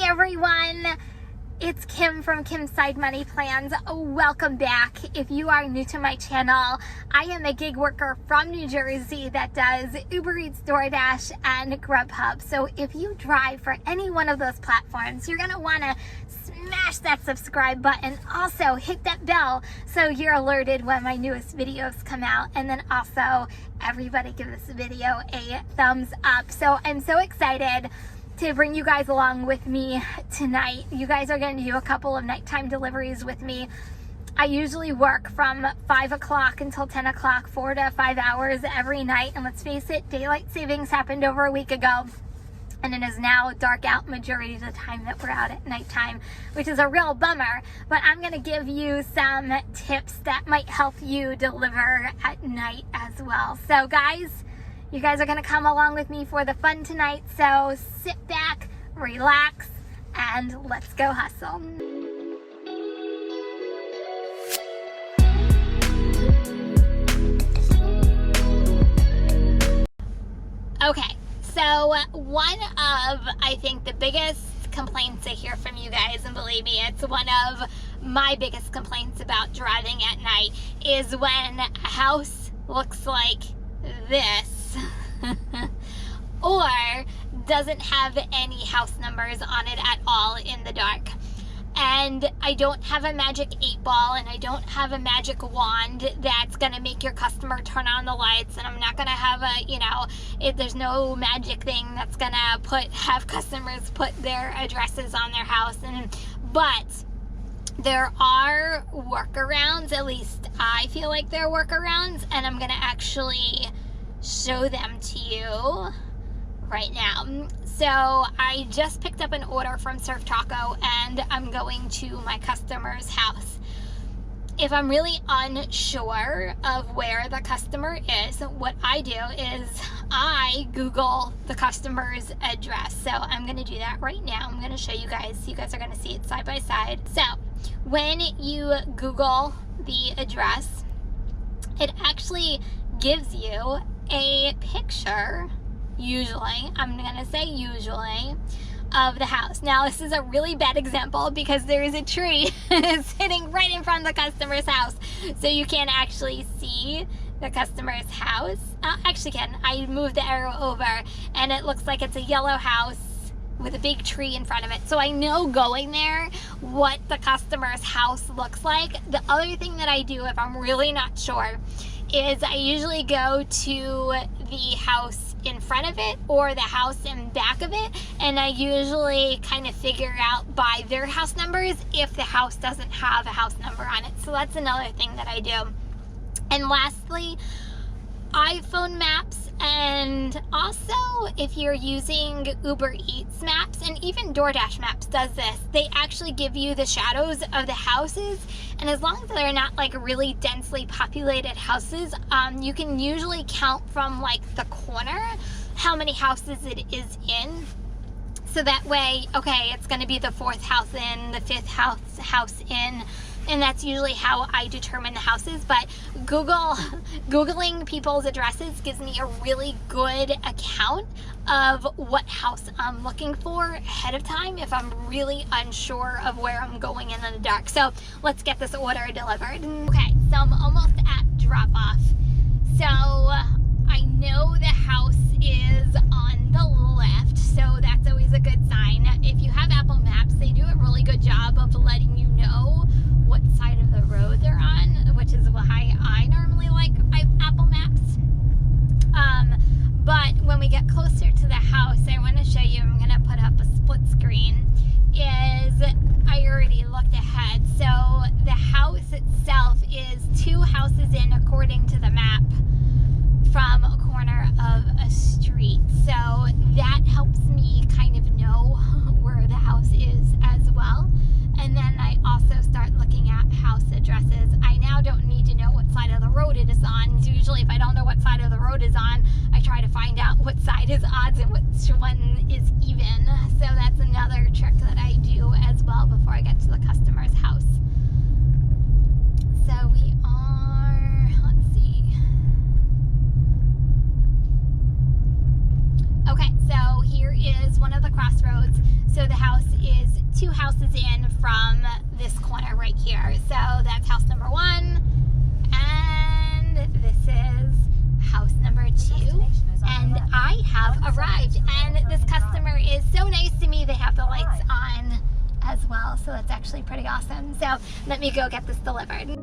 everyone, it's Kim from Kim's Side Money Plans. Welcome back. If you are new to my channel, I am a gig worker from New Jersey that does Ubereats, DoorDash, and Grubhub. So if you drive for any one of those platforms, you're going to want to smash that subscribe button. Also, hit that bell so you're alerted when my newest videos come out. And then also, everybody give this video a thumbs up. So I'm so excited to bring you guys along with me tonight. You guys are going to do a couple of nighttime deliveries with me. I usually work from 5 o'clock until 10 o'clock, 4 to 5 hours every night. And let's face it, daylight savings happened over a week ago. And it is now dark out majority of the time that we're out at nighttime, which is a real bummer. But I'm going to give you some tips that might help you deliver at night as well. So guys, you guys are going to come along with me for the fun tonight. So sit back, relax, and let's go hustle. Okay. So one of, I think, the biggest complaints I hear from you guys, and believe me, it's one of my biggest complaints about driving at night, is when a house looks like this or doesn't have any house numbers on it at all in the dark. And I don't have a magic 8-ball, and I don't have a magic wand that's going to make your customer turn on the lights, and I'm not going to have a, there's no magic thing that's going to have customers put their addresses on their house. But there are workarounds, at least I feel like there are workarounds, and I'm going to actually show them to you right now. So I just picked up an order from Surf Taco, and I'm going to my customer's house. If I'm really unsure of where the customer is, what I do is I Google the customer's address. So I'm going to do that right now. I'm going to show you guys. You guys are going to see it side by side. So when you Google the address, it actually gives you a picture, usually, I'm gonna say usually, of the house. Now, this is a really bad example because there is a tree sitting right in front of the customer's house, so you can't actually see the customer's house. Actually can. I moved the arrow over, and it looks like it's a yellow house with a big tree in front of it. So I know going there what the customer's house looks like. The other thing that I do if I'm really not sure is I usually go to the house in front of it or the house in back of it, and I usually kind of figure out by their house numbers if the house doesn't have a house number on it. So that's another thing that I do. And lastly, iPhone maps, and also if you're using Ubereats maps, and even DoorDash maps does this, they actually give you the shadows of the houses, and as long as they're not like really densely populated houses, you can usually count from like the corner how many houses it is in. So that way, okay, it's going to be the 4th house in, the 5th house in, and that's usually how I determine the houses. But Googling people's addresses gives me a really good account of what house I'm looking for ahead of time if I'm really unsure of where I'm going in the dark. So let's get this order delivered. Okay, so I'm almost at drop off. So I know the house is on the left, so that's always a good sign. If you have Apple Maps, they do a really good job of letting you know what side of the road they're on, which is why I normally like Apple Maps. But when we get closer to the house, I want to show you, I'm going to put up a split screen, is I already looked ahead. So the house itself is 2 houses in according to the map from a corner of a street. So that helps me kind of know 2 houses in from this corner right here. So that's house number 1, and this is house number 2. And I have arrived, and this customer is so nice to me. They have the lights on as well, so that's actually pretty awesome. So let me go get this delivered.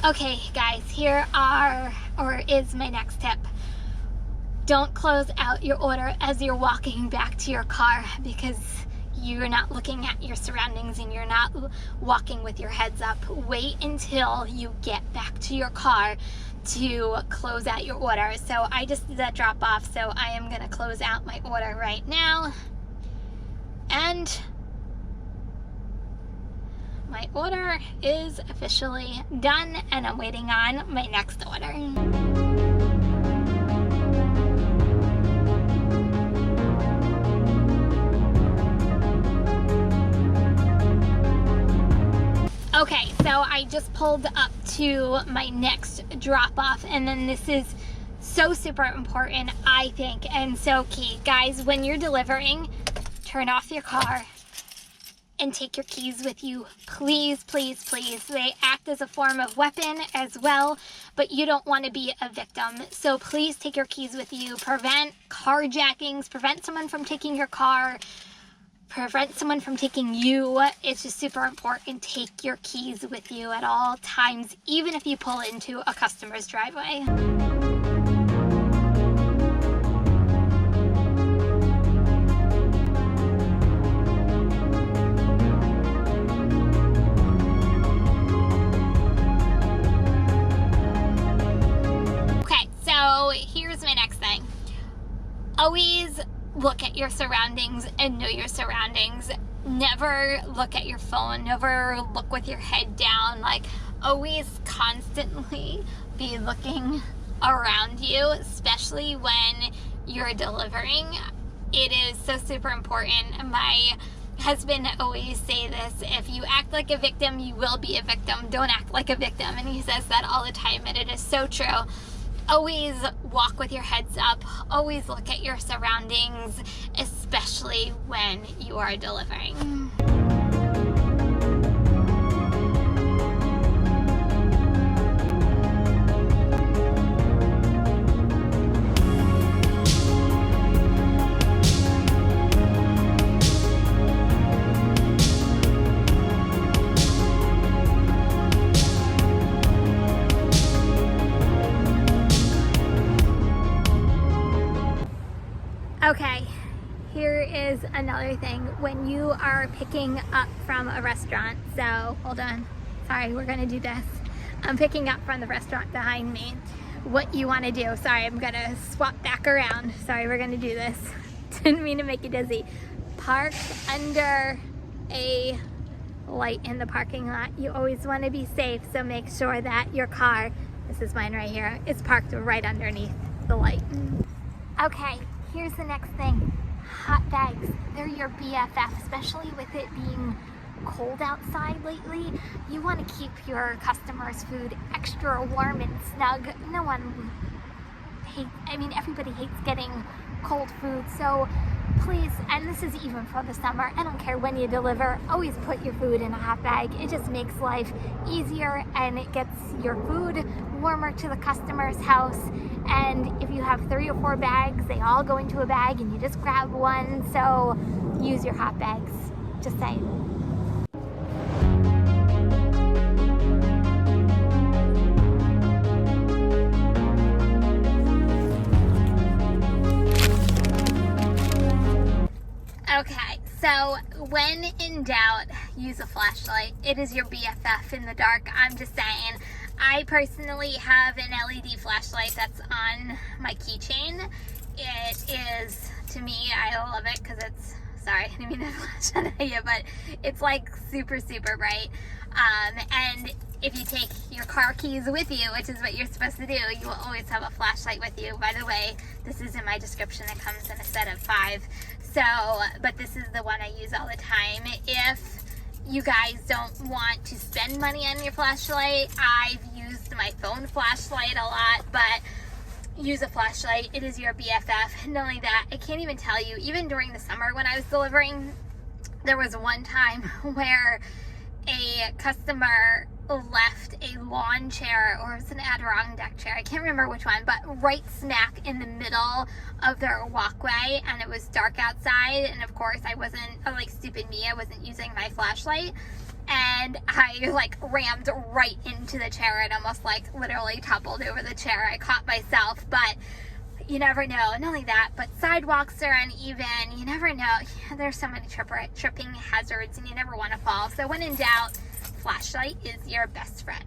Okay guys, is my next tip. Don't close out your order as you're walking back to your car, because you're not looking at your surroundings and you're not walking with your heads up. Wait until you get back to your car to close out your order. So I just did that drop off, so I am gonna close out my order right now. And my order is officially done, and I'm waiting on my next order. Okay, so I just pulled up to my next drop off, and then this is so super important, I think, and so key. Guys, when you're delivering, turn off your car and take your keys with you. Please, please, please. They act as a form of weapon as well, but you don't want to be a victim. So please take your keys with you. Prevent carjackings, prevent someone from taking your car, prevent someone from taking you. It's just super important. Take your keys with you at all times, even if you pull into a customer's driveway. So here's my next thing. Always look at your surroundings and know your surroundings. Never look at your phone. Never look with your head down. Like, always constantly be looking around you, especially when you're delivering. It is so super important. My husband always say this: if you act like a victim, you will be a victim. Don't act like a victim. And he says that all the time, and it is so true. Always walk with your heads up. Always look at your surroundings, especially when you are delivering. Okay, here is another thing. When you are picking up from a restaurant, so hold on, sorry, we're gonna do this. I'm picking up from the restaurant behind me. What you wanna do, sorry, I'm gonna swap back around. Sorry, we're gonna do this. Didn't mean to make you dizzy. Park under a light in the parking lot. You always wanna be safe, so make sure that your car, this is mine right here, is parked right underneath the light. Okay. Here's the next thing. Hot bags. They're your BFF, especially with it being cold outside lately. You want to keep your customers' food extra warm and snug. No one hates, everybody hates getting cold food. So please, and this is even for the summer, I don't care when you deliver, always put your food in a hot bag. It just makes life easier, and it gets your food warmer to the customer's house. And if you have 3 or 4 bags, they all go into a bag and you just grab one. So use your hot bags, just saying. Okay, so when in doubt, use a flashlight. It is your BFF in the dark. I'm just saying. I personally have an LED flashlight that's on my keychain. It is, to me, I love it because it's, sorry, I didn't mean to flash on you, but it's like super, super bright. And if you take your car keys with you, which is what you're supposed to do, you will always have a flashlight with you. By the way, this is in my description. It comes in a set of 5. So, but this is the one I use all the time. If you guys don't want to spend money on your flashlight, I've used my phone flashlight a lot, but use a flashlight. It is your BFF. Not only that, I can't even tell you, even during the summer when I was delivering, there was one time where a customer left a lawn chair, or it was an Adirondack chair, I can't remember which one, but right smack in the middle of their walkway, and it was dark outside, and of course I wasn't, like stupid me, I wasn't using my flashlight, and I like rammed right into the chair and almost like literally toppled over the chair. I caught myself, but you never know. Not only that, but sidewalks are uneven. You never know. There's so many tripping hazards, and you never want to fall. So when in doubt, flashlight is your best friend.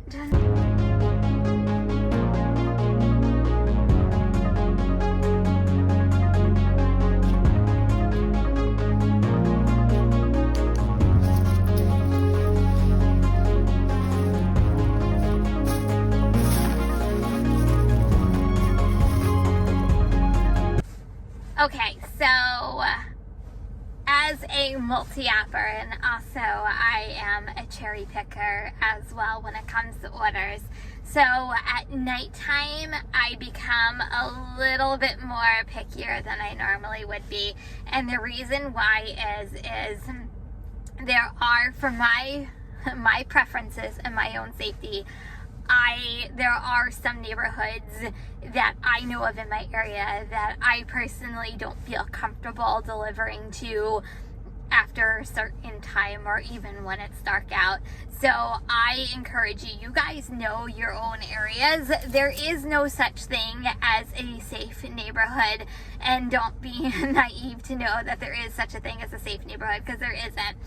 Okay, so as a multi-apper, and also I am a cherry picker as well when it comes to orders. So at nighttime, I become a little bit more pickier than I normally would be. And the reason why is there are, for my preferences and my own safety, there are some neighborhoods that I know of in my area that I personally don't feel comfortable delivering to after a certain time, or even when it's dark out. So I encourage you, you guys know your own areas. There is no such thing as a safe neighborhood, and don't be naive to know that there is such a thing as a safe neighborhood, because there isn't.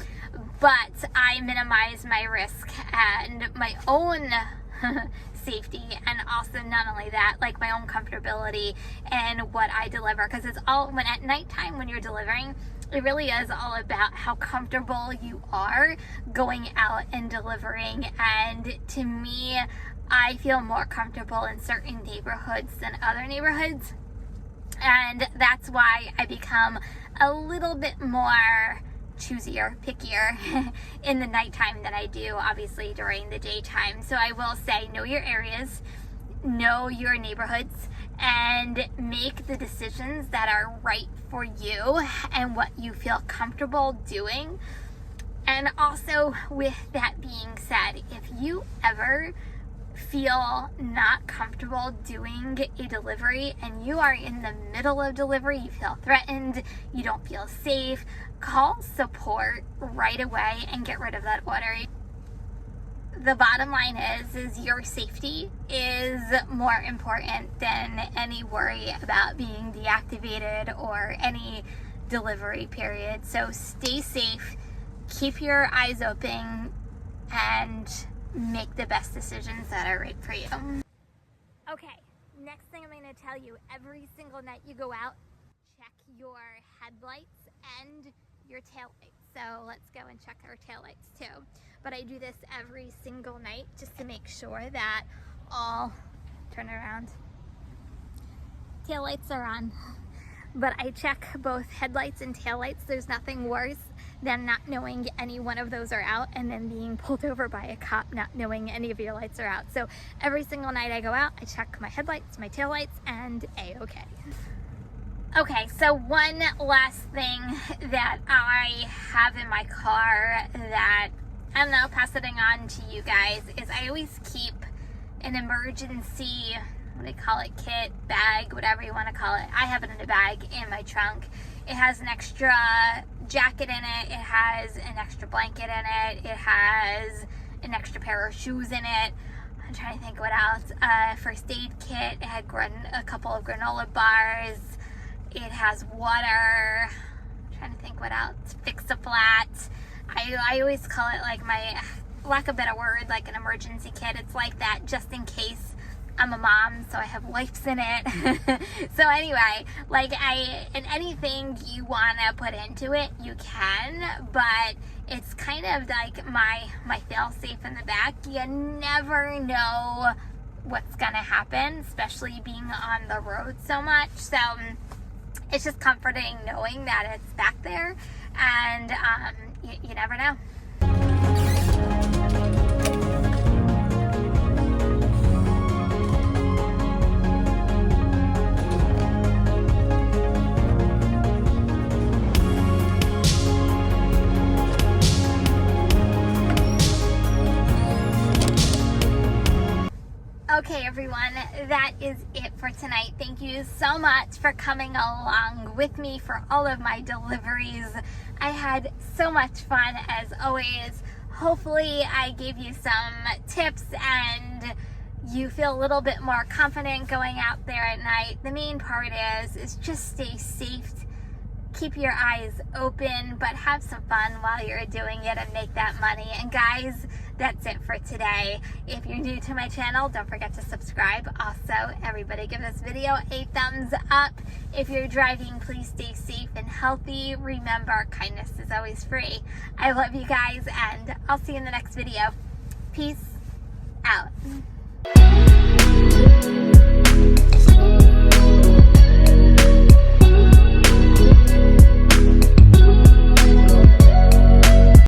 But I minimize my risk and my own safety, and also not only that, like my own comfortability and what I deliver, because it's all, when at nighttime when you're delivering, it really is all about how comfortable you are going out and delivering. And to me, I feel more comfortable in certain neighborhoods than other neighborhoods, and that's why I become a little bit more choosier, pickier in the nighttime than I do obviously during the daytime. So I will say, know your areas, know your neighborhoods, and make the decisions that are right for you and what you feel comfortable doing. And also, with that being said, if you ever feel not comfortable doing a delivery and you are in the middle of delivery, you feel threatened, you don't feel safe, call support right away and get rid of that order. The bottom line is your safety is more important than any worry about being deactivated or any delivery period. So stay safe, keep your eyes open, and make the best decisions that are right for you. Okay, next thing I'm going to tell you, every single night you go out, check your headlights and your taillights. So let's go and check our taillights too. But I do this every single night just to make sure that all, turn around, taillights are on. But I check both headlights and taillights. There's nothing worse than not knowing any one of those are out and then being pulled over by a cop not knowing any of your lights are out. So every single night I go out, I check my headlights, my taillights, and A-okay. Okay, so one last thing that I have in my car that I'm now passing on to you guys is I always keep an emergency, what do you call it, kit, bag, whatever you want to call it. I have it in a bag in my trunk. It has an extra jacket in it. It has an extra blanket in it. It has an extra pair of shoes in it. I'm trying to think what else. First aid kit. It had a couple of granola bars. It has water. I'm trying to think what else. Fix-a-flat. I always call it, like, my, lack of a better word, like an emergency kit. It's like that just in case. I'm a mom, so I have wipes in it. So anyway, like, and anything you want to put into it, you can, but it's kind of like my fail safe in the back. You never know what's gonna happen, especially being on the road so much. So it's just comforting knowing that it's back there, and you never know. Okay, everyone, that is it for tonight. Thank you so much for coming along with me for all of my deliveries. I had so much fun as always. Hopefully I gave you some tips and you feel a little bit more confident going out there at night. The main part is just stay safe. Keep your eyes open, but have some fun while you're doing it and make that money. And guys, that's it for today. If you're new to my channel, don't forget to subscribe. Also, everybody give this video a thumbs up. If you're driving, please stay safe and healthy. Remember, kindness is always free. I love you guys, and I'll see you in the next video. Peace out.